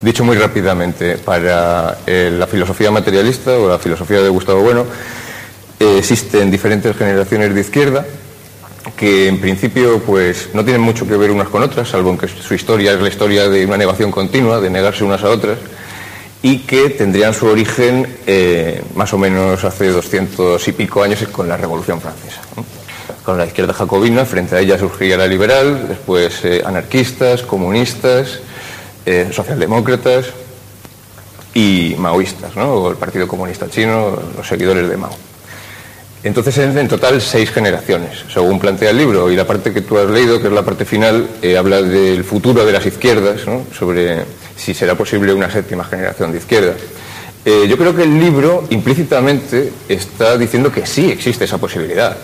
Dicho muy rápidamente, para la filosofía materialista o la filosofía de Gustavo Bueno existen diferentes generaciones de izquierda que en principio pues no tienen mucho que ver unas con otras, salvo que su historia es la historia de una negación continua, de negarse unas a otras, y que tendrían su origen más o menos hace 200 y pico años con la Revolución Francesa, ¿no? Con la izquierda jacobina, frente a ella surgiría la liberal, después anarquistas, comunistas, socialdemócratas y maoístas, ¿no? O el Partido Comunista Chino, los seguidores de Mao. Entonces, en total, 6 generaciones, según plantea el libro, y la parte que tú has leído, que es la parte final, habla del futuro de las izquierdas, ¿no? Sobre si será posible una 7ª generación de izquierda. Yo creo que el libro implícitamente está diciendo que sí existe esa posibilidad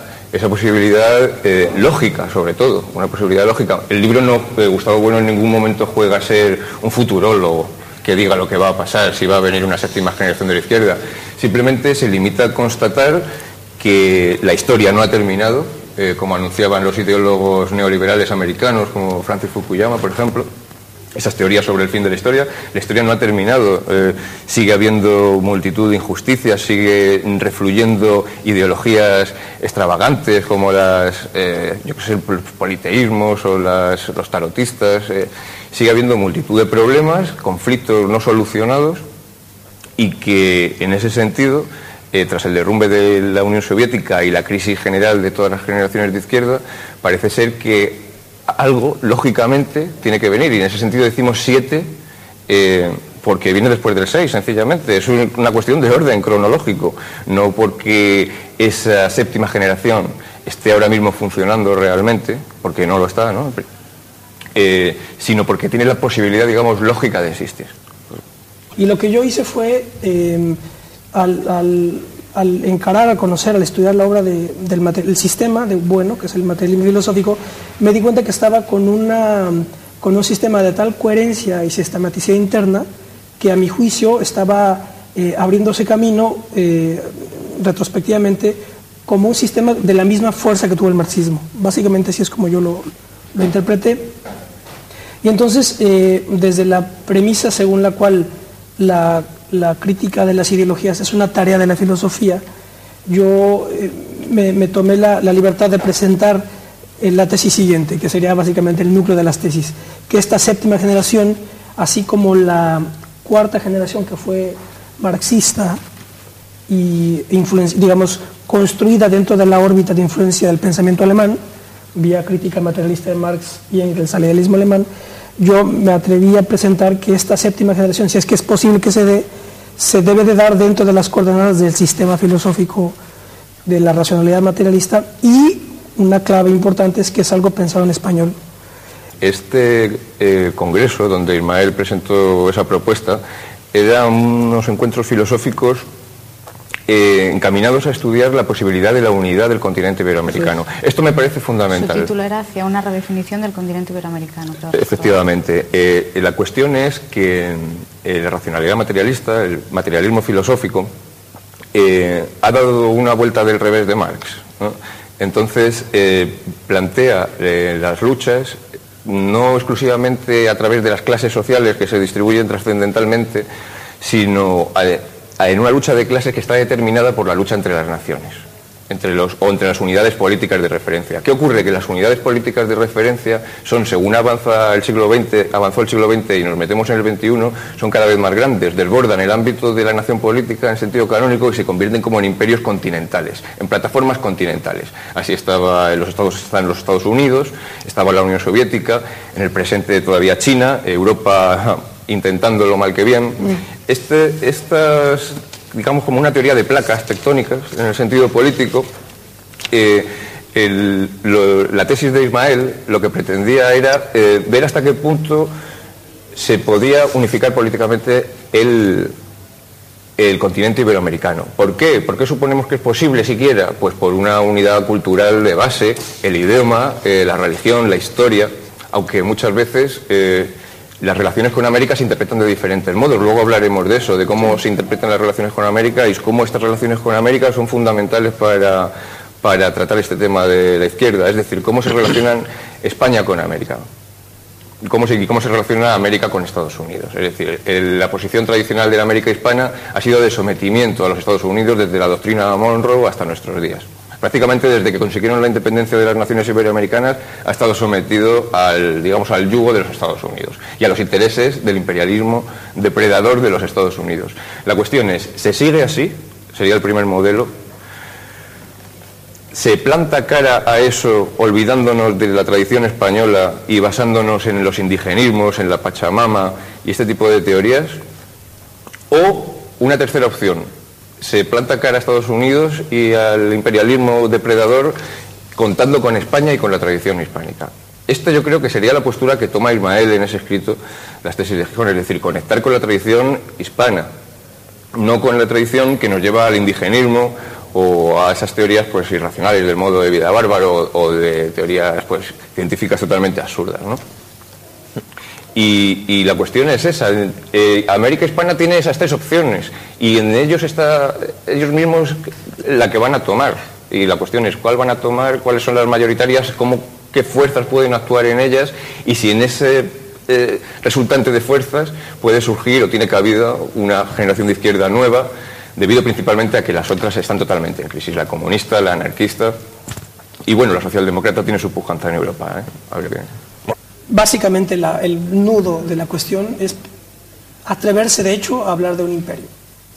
lógica, sobre todo, una posibilidad lógica. El libro no, Gustavo Bueno en ningún momento juega a ser un futurólogo que diga lo que va a pasar, si va a venir una 7ª generación de la izquierda. Simplemente se limita a constatar que la historia no ha terminado, como anunciaban los ideólogos neoliberales americanos, como Francis Fukuyama, por ejemplo, esas teorías sobre el fin de la historia no ha terminado, sigue habiendo multitud de injusticias, sigue refluyendo ideologías extravagantes como los politeísmos o los tarotistas, sigue habiendo multitud de problemas, conflictos no solucionados, y que en ese sentido, tras el derrumbe de la Unión Soviética y la crisis general de todas las generaciones de izquierda, parece ser que algo, lógicamente, tiene que venir, y en ese sentido decimos 7, porque viene después del 6, sencillamente. Es una cuestión de orden cronológico, no porque esa 7ª generación esté ahora mismo funcionando realmente, porque no lo está, ¿no? Sino porque tiene la posibilidad, digamos, lógica de existir. Y lo que yo hice fue, al encarar, a conocer, al estudiar la obra del sistema de Bueno, que es el materialismo filosófico, me di cuenta que estaba con un sistema de tal coherencia y sistematicidad interna que a mi juicio estaba abriéndose camino retrospectivamente como un sistema de la misma fuerza que tuvo el marxismo. Básicamente así es como yo lo interpreté. Y entonces, desde la premisa según la cual la crítica de las ideologías es una tarea de la filosofía, yo me tomé la libertad de presentar la tesis siguiente, que sería básicamente el núcleo de las tesis, que esta 7ª generación, así como la 4ª generación que fue marxista y digamos construida dentro de la órbita de influencia del pensamiento alemán, vía crítica materialista de Marx y Engels al idealismo alemán, yo me atreví a presentar que esta 7ª generación, si es que es posible que se dé, se debe de dar dentro de las coordenadas del sistema filosófico de la racionalidad materialista, y una clave importante es que es algo pensado en español. Este congreso, donde Ismael presentó esa propuesta, eran unos encuentros filosóficos encaminados a estudiar la posibilidad de la unidad del continente iberoamericano. Sí. Esto me parece fundamental. Su título era Hacia una redefinición del continente iberoamericano. Efectivamente. La cuestión es que la racionalidad materialista, el materialismo filosófico, ha dado una vuelta del revés de Marx, ¿no? Entonces, plantea las luchas no exclusivamente a través de las clases sociales que se distribuyen trascendentalmente, sino en una lucha de clases que está determinada por la lucha entre las naciones, entre las unidades políticas de referencia. ¿Qué ocurre? Que las unidades políticas de referencia son, según avanzó el siglo XX y nos metemos en el XXI, son cada vez más grandes, desbordan el ámbito de la nación política en sentido canónico y se convierten como en imperios continentales, en plataformas continentales. Así están los Estados Unidos, estaba la Unión Soviética, en el presente todavía China, Europa intentándolo mal que bien. Estas, digamos, como una teoría de placas tectónicas en el sentido político, la tesis de Ismael lo que pretendía era ver hasta qué punto se podía unificar políticamente el continente iberoamericano. ¿Por qué? ¿Por qué suponemos que es posible siquiera? Pues por una unidad cultural de base, el idioma, la religión, la historia, aunque muchas veces las relaciones con América se interpretan de diferentes modos. Luego hablaremos de eso, de cómo se interpretan las relaciones con América y cómo estas relaciones con América son fundamentales para tratar este tema de la izquierda, es decir, cómo se relacionan España con América. cómo se relaciona América con Estados Unidos. Es decir, la posición tradicional de la América hispana ha sido de sometimiento a los Estados Unidos desde la doctrina Monroe hasta nuestros días. Prácticamente desde que consiguieron la independencia de las naciones iberoamericanas ha estado sometido al yugo de los Estados Unidos y a los intereses del imperialismo depredador de los Estados Unidos. La cuestión es, ¿se sigue así? Sería el primer modelo. ¿Se planta cara a eso olvidándonos de la tradición española y basándonos en los indigenismos, en la Pachamama y este tipo de teorías? ¿O una tercera opción? ¿Se planta cara a Estados Unidos y al imperialismo depredador contando con España y con la tradición hispánica? Esta yo creo que sería la postura que toma Ismael en ese escrito, las tesis de Gijón, es decir, conectar con la tradición hispana, no con la tradición que nos lleva al indigenismo o a esas teorías pues irracionales del modo de vida bárbaro o de teorías pues científicas totalmente absurdas, ¿no? Y la cuestión es esa, América hispana tiene esas tres opciones y en ellos está ellos mismos la que van a tomar, y la cuestión es cuál van a tomar, cuáles son las mayoritarias, qué fuerzas pueden actuar en ellas, y si en ese resultante de fuerzas puede surgir o tiene cabida una generación de izquierda nueva, debido principalmente a que las otras están totalmente en crisis, la comunista, la anarquista, y bueno, la socialdemócrata tiene su pujanza en Europa, Habría que... Básicamente el nudo de la cuestión es atreverse de hecho a hablar de un imperio,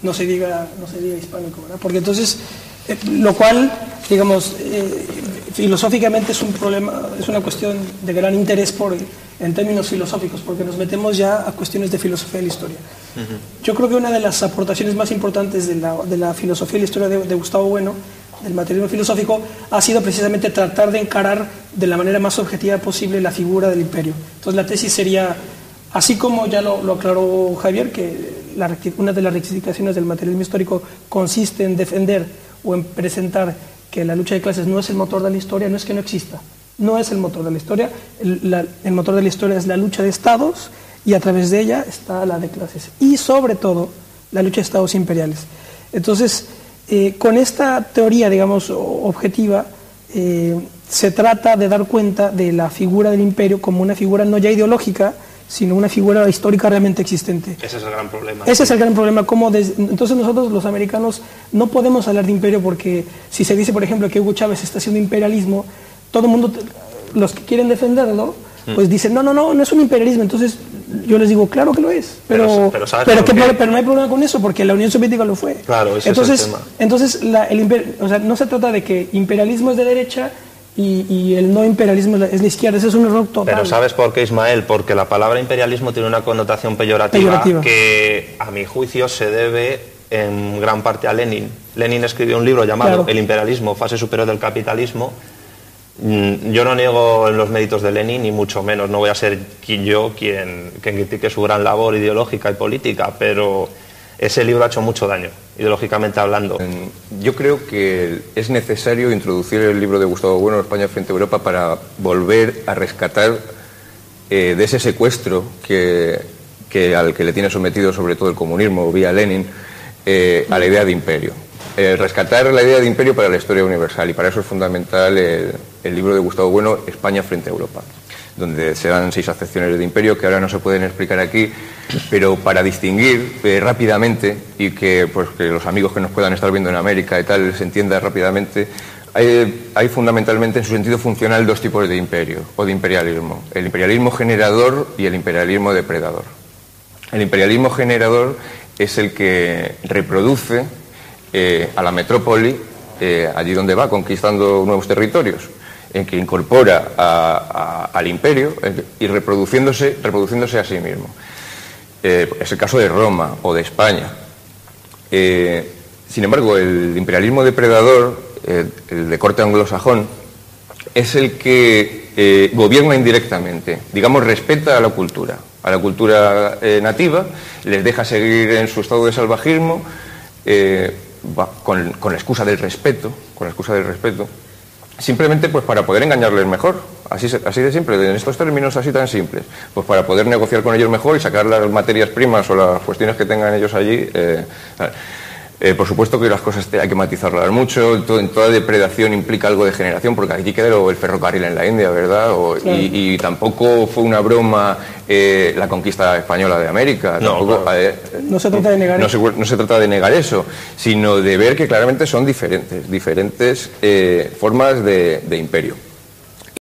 no se diga hispánico, ¿verdad? Porque entonces, lo cual, digamos, filosóficamente es un problema, es una cuestión de gran interés en términos filosóficos, porque nos metemos ya a cuestiones de filosofía de la historia. Yo creo que una de las aportaciones más importantes de la filosofía de la historia de Gustavo Bueno, del materialismo filosófico, ha sido precisamente tratar de encarar de la manera más objetiva posible la figura del imperio. Entonces la tesis sería, así como ya lo aclaró Javier, que una de las rectificaciones del materialismo histórico consiste en defender o en presentar que la lucha de clases no es el motor de la historia, no es que no exista, no es el motor de la historia, el motor de la historia es la lucha de estados y a través de ella está la de clases y sobre todo la lucha de estados imperiales. Entonces, con esta teoría, digamos, objetiva, se trata de dar cuenta de la figura del imperio como una figura no ya ideológica, sino una figura histórica realmente existente. Ese es el gran problema. Ese es el gran problema. Entonces nosotros los americanos no podemos hablar de imperio porque si se dice, por ejemplo, que Hugo Chávez está haciendo imperialismo, todo el mundo, los que quieren defenderlo, pues dicen, no es un imperialismo. Entonces yo les digo, claro que lo es, pero no hay problema con eso porque la Unión Soviética lo fue. Claro, ese es el tema. Entonces no se trata de que imperialismo es de derecha y el no imperialismo es de izquierda, ese es un error total. Pero ¿sabes por qué, Ismael? Porque la palabra imperialismo tiene una connotación peyorativa que a mi juicio se debe en gran parte a Lenin. Lenin escribió un libro llamado El imperialismo, fase superior del capitalismo. Yo no niego los méritos de Lenin, ni mucho menos, no voy a ser quien critique su gran labor ideológica y política, pero ese libro ha hecho mucho daño, ideológicamente hablando. Yo creo que es necesario introducir el libro de Gustavo Bueno, España frente a Europa, para volver a rescatar de ese secuestro al que le tiene sometido sobre todo el comunismo vía Lenin, a la idea de imperio. Rescatar la idea de imperio para la historia universal, y para eso es fundamental el libro de Gustavo Bueno, España frente a Europa, donde se dan 6 acepciones de imperio que ahora no se pueden explicar aquí, pero para distinguir rápidamente y que los amigos que nos puedan estar viendo en América y tal se entienda rápidamente, hay fundamentalmente en su sentido funcional 2 tipos de imperio o de imperialismo: el imperialismo generador y el imperialismo depredador. El imperialismo generador es el que reproduce a la metrópoli allí donde va, conquistando nuevos territorios, en que incorpora al imperio y reproduciéndose a sí mismo. Es el caso de Roma o de España. Sin embargo, el imperialismo depredador, el de corte anglosajón, es el que gobierna indirectamente, digamos, respeta a la cultura nativa, les deja seguir en su estado de salvajismo, con la excusa del respeto, simplemente pues para poder engañarles mejor, así de simple, en estos términos así tan simples, pues para poder negociar con ellos mejor y sacar las materias primas o las cuestiones que tengan ellos allí. Por supuesto que las cosas hay que matizarlas mucho, en toda depredación implica algo de generación, porque aquí quedó el ferrocarril en la India, ¿verdad? Claro. Y tampoco fue una broma la conquista española de América. Tampoco, no se trata de negar eso. No se trata de negar eso, sino de ver que claramente son diferentes formas de imperio.